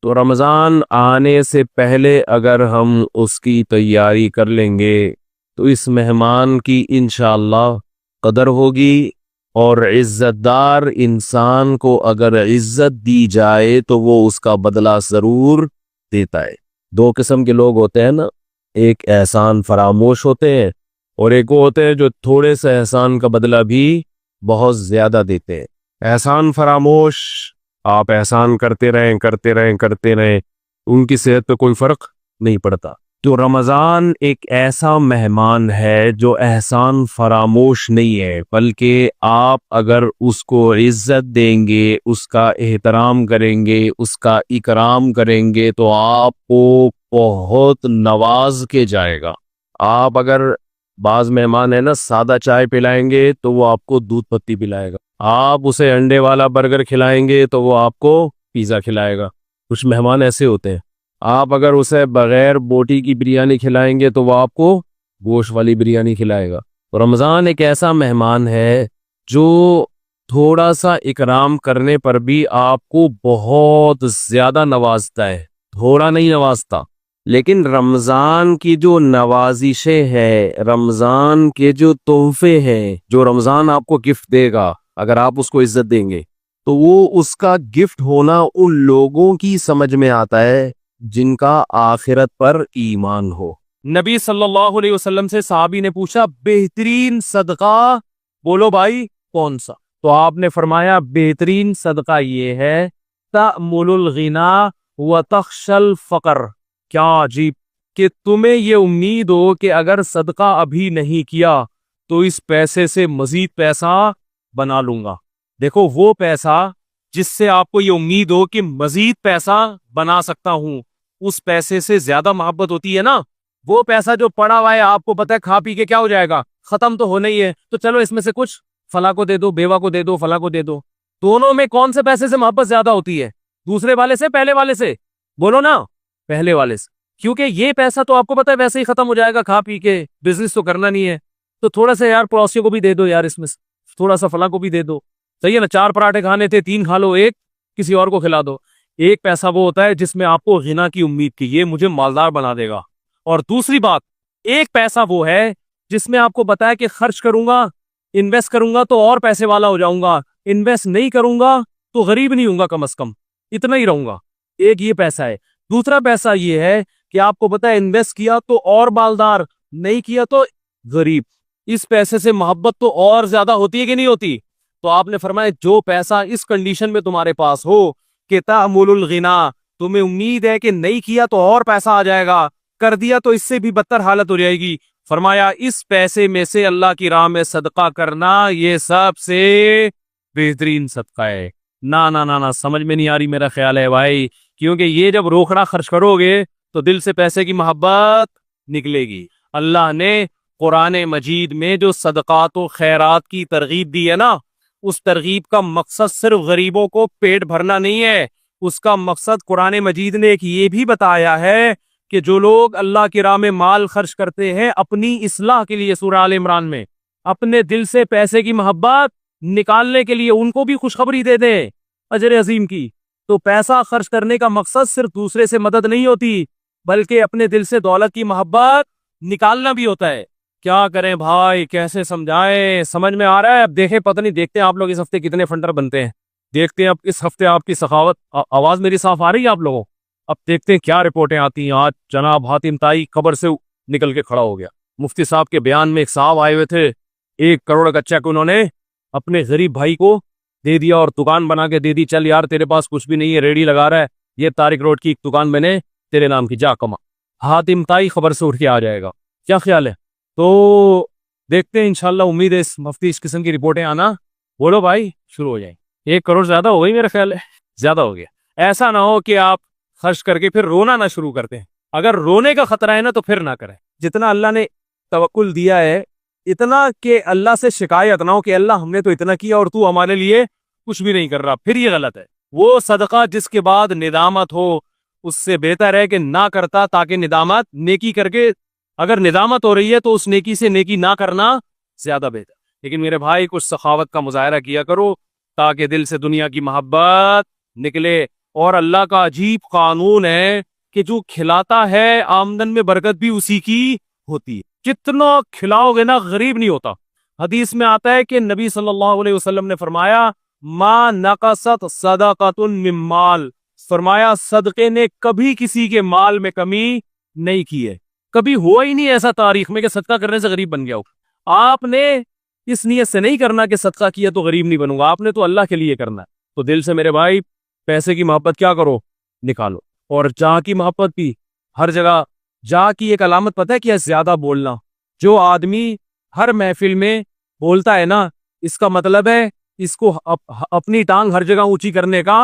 तो रमज़ान आने से पहले अगर हम उसकी तैयारी कर लेंगे तो इस मेहमान की इंशाअल्लाह कदर होगी। और इज्जतदार इंसान को अगर इज्जत दी जाए तो वो उसका बदला ज़रूर देता है। दो किस्म के लोग होते हैं ना, एक एहसान फरामोश होते हैं और एक वो होते हैं जो थोड़े से एहसान का बदला भी बहुत ज्यादा देते हैं। एहसान फरामोश, आप एहसान करते रहें करते रहें करते रहें, उनकी सेहत पे कोई फर्क नहीं पड़ता। तो रमज़ान एक ऐसा मेहमान है जो एहसान फरामोश नहीं है, बल्कि आप अगर उसको इज्जत देंगे, उसका एहतराम करेंगे, उसका इकराम करेंगे तो आपको बहुत नवाज के जाएगा। आप अगर बाज मेहमान है ना सादा चाय पिलाएंगे तो वो आपको दूध पत्ती पिलाएगा। आप उसे अंडे वाला बर्गर खिलाएंगे तो वो आपको पिज़्ज़ा खिलाएगा। कुछ मेहमान ऐसे होते हैं। आप अगर उसे बगैर बोटी की बिरयानी खिलाएंगे तो वो आपको गोश्त वाली बिरयानी खिलाएगा। तो रमज़ान एक ऐसा मेहमान है जो थोड़ा सा इकराम करने पर भी आपको बहुत ज्यादा नवाजता है। थोड़ा नहीं नवाजता, लेकिन रमज़ान की जो नवाजिशें हैं, रमज़ान के जो तोहफे हैं, जो रमज़ान आपको गिफ्ट देगा, अगर आप उसको इज्जत देंगे तो वो उसका गिफ्ट होना उन लोगों की समझ में आता है जिनका आखिरत पर ईमान हो। नबी सल्लल्लाहु अलैहि वसल्लम से साहबी ने पूछा, बेहतरीन सदका बोलो भाई कौन सा? तो आपने फरमाया, बेहतरीन सदका ये है, तअमुलुल गिना व तख्शल फकर। क्या अजीब कि तुम्हें ये उम्मीद हो कि अगर सदका अभी नहीं किया तो इस पैसे से मजीद पैसा बना लूंगा। देखो, वो पैसा जिससे आपको ये उम्मीद हो कि मजीद पैसा बना सकता हूं, उस पैसे से ज्यादा मोहब्बत होती है ना। वो पैसा जो पड़ा हुआ है, आपको पता है खा पी के क्या हो जाएगा, खत्म तो होना ही है, तो चलो इसमें से कुछ फला को दे दो, बेवा को दे दो, फला को दे दो। दोनों में कौन से पैसे से मोहब्बत ज्यादा होती है? दूसरे वाले से, पहले वाले से? बोलो ना, पहले वाले से। क्योंकि ये पैसा तो आपको पता है वैसे ही खत्म हो जाएगा खा पी के, बिजनेस तो करना नहीं है। तो थोड़ा सा यार पड़ोसियों को भी दे दो यार, इसमें थोड़ा सा फला को भी दे दो। सही है ना? 4 पराठे खाने थे, 3 खा लो, एक किसी और को खिला दो। एक पैसा वो होता है जिसमें आपको गिना की उम्मीद की, ये मुझे मालदार बना देगा। और दूसरी बात, एक पैसा वो है जिसमें आपको बताया कि खर्च करूंगा, इन्वेस्ट करूंगा तो और पैसे वाला हो जाऊंगा, इन्वेस्ट नहीं करूंगा तो गरीब नहीं होऊंगा, कम से कम इतना ही रहूंगा। एक ये पैसा है। दूसरा पैसा ये है कि आपको पता है इन्वेस्ट किया तो और मालदार, नहीं किया तो गरीब। इस पैसे से मोहब्बत तो और ज्यादा होती है कि नहीं होती? तो आपने फरमाया, जो पैसा इस कंडीशन में तुम्हारे पास हो कि तामुलुल गिना, तुम्हें उम्मीद है कि नहीं किया तो और पैसा आ जाएगा, कर दिया तो इससे भी बदतर हालत हो जाएगी, फरमाया इस पैसे में से अल्लाह की राह में सदका करना ये सबसे बेहतरीन सदका है। ना ना ना ना, समझ में नहीं आ रही मेरा ख्याल है भाई। क्योंकि ये जब रोकड़ा खर्च करोगे तो दिल से पैसे की मोहब्बत निकलेगी। अल्लाह ने कुरान मजीद में जो सदकात व खैरात की तरगीब दी है ना, उस तरगीब का मकसद सिर्फ गरीबों को पेट भरना नहीं है। उसका मकसद कुरान मजीद ने एक ये भी बताया है कि जो लोग अल्लाह की राह में माल खर्च करते हैं अपनी इस्लाह के लिए, सूरह आल इमरान में, अपने दिल से पैसे की मोहब्बत निकालने के लिए, उनको भी खुशखबरी दे दे अजर अजीम की। तो पैसा खर्च करने का मकसद सिर्फ दूसरे से मदद नहीं होती, बल्कि अपने दिल से दौलत की मोहब्बत निकालना भी होता है। क्या करें भाई, कैसे समझाएं? समझ में आ रहा है? अब देखें, पता नहीं, देखते हैं आप लोग इस हफ्ते कितने फंडर बनते हैं। देखते हैं अब इस हफ्ते आपकी सखावत। आवाज मेरी साफ आ रही है आप लोगों? अब देखते हैं क्या रिपोर्टें आती हैं। आज जनाब हातिम ताई कब्र से निकल के खड़ा हो गया। मुफ्ती साहब के बयान में एक साहब आए हुए थे, 1 करोड़ का चेक उन्होंने अपने गरीब भाई को दे दिया और दुकान बना के दे दी। चल यार, तेरे पास कुछ भी नहीं है, रेडी लगा रहा है, ये तारिक रोड की एक दुकान मैंने तेरे नाम की, जा कमा। हातिम ताई खबर से उठ के आ जाएगा। क्या ख्याल है? तो देखते हैं इंशाल्लाह, उम्मीद है इस मुफ्ती इस किस्म की रिपोर्टें आना, बोलो भाई, शुरू हो जाए। 1 करोड़ ज्यादा हो गई मेरा ख्याल है, ज्यादा हो गया। ऐसा ना हो कि आप खर्च करके फिर रोना ना शुरू करते हैं। अगर रोने का खतरा है ना तो फिर ना करें। जितना अल्लाह ने तवक्कुल दिया है, इतना कि अल्लाह से शिकायत ना हो कि अल्लाह हमने तो इतना किया और तू हमारे लिए कुछ भी नहीं कर रहा, फिर ये गलत है। वो सदका जिसके बाद निदामत हो, उससे बेहतर है कि ना करता, ताकि निदामत नेकी करके, अगर निदामत हो रही है तो उस नेकी से नेकी ना करना ज्यादा बेहतर। लेकिन मेरे भाई, कुछ सखावत का मुजाहरा किया करो ताकि दिल से दुनिया की मोहब्बत निकले और अल्लाह का अजीब कानून है कि जो खिलाता है आमदन में बरकत भी उसी की होती है। जितना खिलाओगे ना गरीब नहीं होता। हदीस में आता है कि नबी सल्लल्लाहु अलैहि वसल्लम ने फरमाया मा नकसत सदक़तुन मिन माल, फरमाया सदके ने कभी किसी के माल में कमी नहीं की है। कभी हुआ ही नहीं ऐसा तारीख में कि सदका करने से गरीब बन गया हो। आपने इस नियत से नहीं करना कि सदका किया तो गरीब नहीं बनूंगा, आपने तो अल्लाह के लिए करना है। तो दिल से मेरे भाई पैसे की मोहब्बत क्या करो, निकालो। और जाह की मोहब्बत भी हर जगह। जाह की एक अलामत पता है क्या? ज्यादा बोलना। जो आदमी हर महफिल में बोलता है ना, इसका मतलब है इसको अपनी टांग हर जगह ऊंची करने का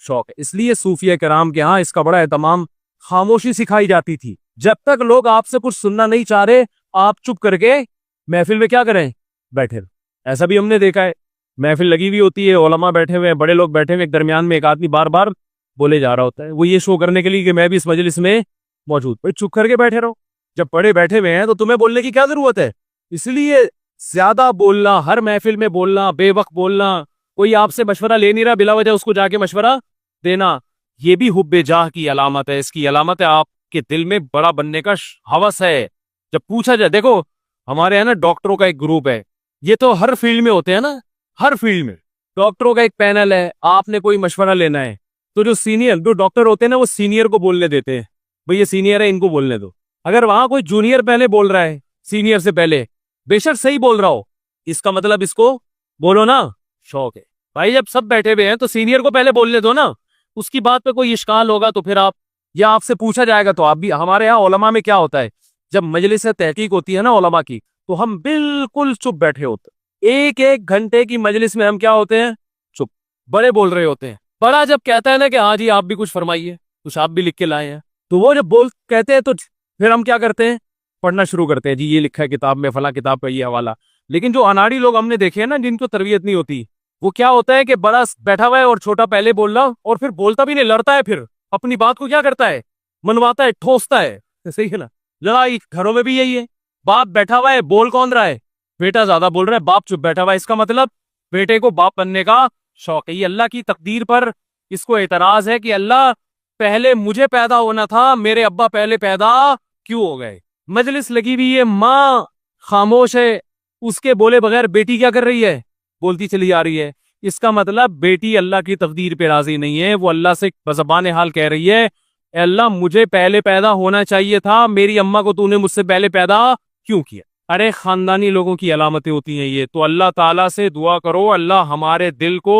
शौक है। इसलिए सूफिया कराम के यहाँ इसका बड़ा एहतमाम, खामोशी सिखाई जाती थी। जब तक लोग आपसे कुछ सुनना नहीं चाह रहे, आप चुप करके महफिल में क्या करें, बैठे रहो। ऐसा भी हमने देखा है, महफिल लगी हुई होती है, उलमा बैठे हुए हैं, बड़े लोग बैठे हुए, दरमियान में एक आदमी बार बार बोले जा रहा होता है। वो ये शो करने के लिए कि मैं भी इस मजलिस में मौजूद। भाई चुप करके बैठे रहो। जब बड़े बैठे हुए हैं तो तुम्हें बोलने की क्या जरूरत है? इसलिए ज्यादा बोलना, हर महफिल में बोलना, बेवक्त बोलना, कोई आपसे मशवरा ले नहीं रहा, बिला वजह उसको जाके मशवरा देना, ये भी हुब्बे जाह की अलामत है। इसकी अलामत है आपके दिल में बड़ा बनने का हवस है। जब पूछा जाए, देखो हमारे यहाँ ना डॉक्टरों का एक ग्रुप है, ये तो हर फील्ड में होते हैं ना, हर फील्ड में डॉक्टरों का एक पैनल है। आपने कोई मशवरा लेना है तो जो डॉक्टर होते हैं ना, वो सीनियर को बोलने देते हैं, भाई ये सीनियर है इनको बोलने दो। अगर वहां कोई जूनियर पहले बोल रहा है सीनियर से पहले, बेशक सही बोल रहा हो, इसका मतलब इसको बोलो ना, शौक है। भाई जब सब बैठे हुए हैं तो सीनियर को पहले बोलने दो ना, उसकी बात पे कोई इश्काल होगा तो फिर आप, या आपसे पूछा जाएगा तो आप भी। हमारे यहाँ उलमा में क्या होता है, जब मजलिस तहकीक होती है ना उलमा की, तो हम बिल्कुल चुप बैठे होते। एक एक घंटे की मजलिस में हम क्या होते हैं, चुप। बड़े बोल रहे होते हैं। बड़ा जब कहता है ना कि हाँ जी आप भी कुछ फरमाइए, कुछ आप भी लिख के लाए हैं, तो वो जब कहते हैं तो फिर हम क्या करते हैं, पढ़ना शुरू करते हैं, जी ये लिखा है किताब में, फला किताब का ये हवाला। लेकिन जो अनाड़ी लोग हमने देखे हैं ना, जिनको तरबियत नहीं होती, वो क्या होता है कि बड़ा बैठा हुआ है और छोटा पहले बोल रहा, और फिर बोलता भी नहीं, लड़ता है, फिर अपनी बात को क्या करता है, मनवाता है, ठोसता है। सही है ना? लड़ाई घरों में भी यही है। बाप बैठा हुआ है, बोल कौन रहा है, बेटा ज्यादा बोल रहा है, बाप चुप बैठा हुआ है। इसका मतलब बेटे को बाप बनने का शौक है। ये अल्लाह की तकदीर पर इसको एतराज है कि अल्लाह पहले मुझे पैदा होना था, मेरे अब्बा पहले पैदा क्यों हो गए। मजलिस लगी हुई है, माँ खामोश है, उसके बोले बगैर बेटी क्या कर रही है, बोलती चली आ रही है। इसका मतलब बेटी अल्लाह की तकदीर पे राजी नहीं है, वो अल्लाह से बज़बान हाल कह रही है, अल्लाह मुझे पहले पैदा होना चाहिए था, मेरी अम्मा को तूने मुझसे पहले पैदा क्यों किया। अरे खानदानी लोगों की अलामतें होती हैं ये। तो अल्लाह ताला से दुआ करो, अल्लाह हमारे दिल को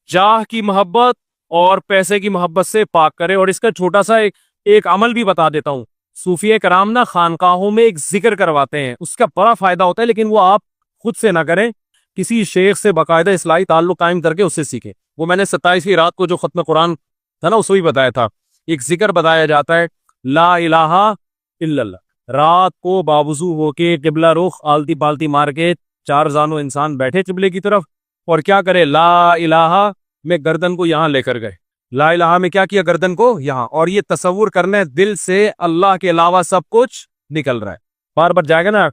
जाह की मोहब्बत और पैसे की मोहब्बत से पाक करे। और इसका छोटा सा एक अमल भी बता देता हूँ। सूफिया कराम ना खानकाहों में एक जिक्र करवाते हैं, उसका बड़ा फायदा होता है, लेकिन वो आप खुद से ना करें, किसी शेख से बाकायदा इस्लाही ताल्लुक कायम करके उससे सीखें। वो मैंने 27वीं रात को जो खत्म कुरान था ना, उसको भी बताया था। एक जिक्र बताया जाता है, ला इलाहा इल्लल्लाह। रात को बावजू होके किबला रुख आलती पालती मार के चार जानो इंसान बैठे किबले की तरफ, और क्या करे, ला इलाहा में गर्दन को यहां लेकर गए। ला इलाहा में क्या किया, गर्दन को यहां। और ये तसव्वुर करने दिल से अल्लाह के अलावा सब कुछ निकल रहा है। बार बार जाएगा ना,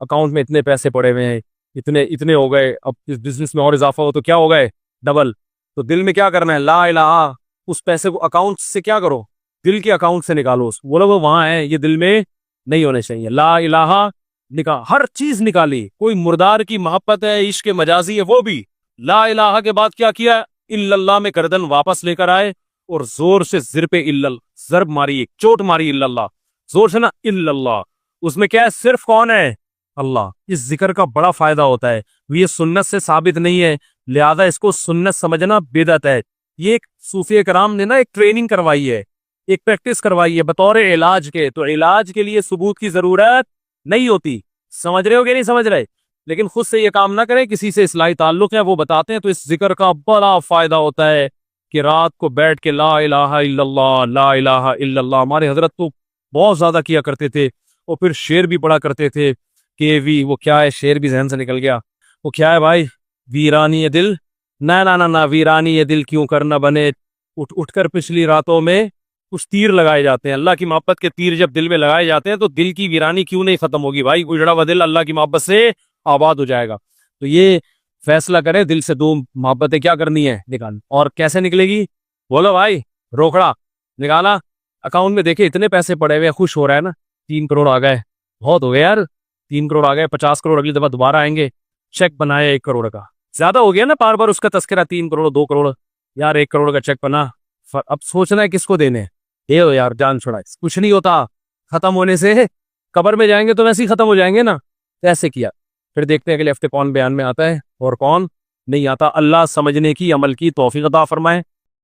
अकाउंट में इतने पैसे पड़े हुए हैं, इतने इतने हो गए, अब इस बिजनेस में और इजाफा हो तो क्या हो गए, डबल। तो दिल में क्या करना है, ला इलाहा, उस पैसे को अकाउंट से क्या करो, दिल के अकाउंट से निकालो। बोलो वो वहां है, ये दिल में नहीं होने चाहिए। ला इलाहा निकाल, हर चीज निकाली। कोई मुर्दार की मोहब्बत है, इश्क मजाजी है, वो भी ला इलाहा के बाद क्या किया, इल्लल्लाह में गर्दन वापस लेकर आए और जोर से जिर पे इल्लल जरब मारी, एक चोट मारी, इल्लल्लाह जोर से ना, इल्लल्लाह। उसमें क्या है, सिर्फ कौन है, अल्लाह। इस जिक्र का बड़ा फायदा होता है। ये सुन्नत से साबित नहीं है, लिहाजा इसको सुन्नत समझना बिदअत है। ये एक सूफी कराम ने ना एक ट्रेनिंग करवाई है, एक प्रैक्टिस करवाई है बतौर इलाज के। तो इलाज के लिए सबूत की जरूरत नहीं होती। समझ रहे हो कि नहीं समझ रहे? लेकिन खुद से ये काम ना करें, किसी से इस्लाही ताल्लुक है वो बताते हैं, तो इस जिक्र का बड़ा फायदा होता है कि रात को बैठ के ला इलाहा इल्लल्लाह, ला इलाहा इल्लल्लाह। हमारे हजरत तो बहुत ज्यादा किया करते थे, और फिर शेर भी पढ़ा करते थे कि वो क्या है, शेर भी जहन से निकल गया। वो क्या है भाई, वीरानी ये दिल, ना ना ना ना, वीरानी ये दिल क्यों करना बने, उठकर पिछली रातों में कुछ तीर लगाए जाते हैं। अल्लाह की मोहब्बत के तीर जब दिल में लगाए जाते हैं तो दिल की वीरानी क्यों नहीं खत्म होगी भाई, उजड़ा हुआ दिल अल्लाह की मोहब्बत से आबाद हो जाएगा। तो ये फैसला करें, दिल से दो मोहब्बतें क्या करनी है, निकाल। और कैसे निकलेगी, बोलो भाई, रोकड़ा निकाला, अकाउंट में देखे इतने पैसे पड़े हुए, खुश हो रहा है ना, 3 करोड़ आ गए, बहुत हो गए यार, 3 करोड़ आ गए, 50 करोड़ अगली दफा दोबारा आएंगे। चेक बनाया 1 करोड़ का, ज्यादा हो गया ना, बार बार उसका तस्करा, 3 करोड़ 2 करोड़, यार 1 करोड़ का चेक बना, अब सोचना है किसको देने, ये हो यार जान छुड़ाए, कुछ नहीं होता, खत्म होने से कब्र में जाएंगे तो वैसे ही खत्म हो जाएंगे ना, तो ऐसे किया। फिर देखते हैं अगले हफ्ते कौन बयान में आता है और कौन नहीं आता। अल्लाह समझने की, अमल की तौफीक अता फरमाए।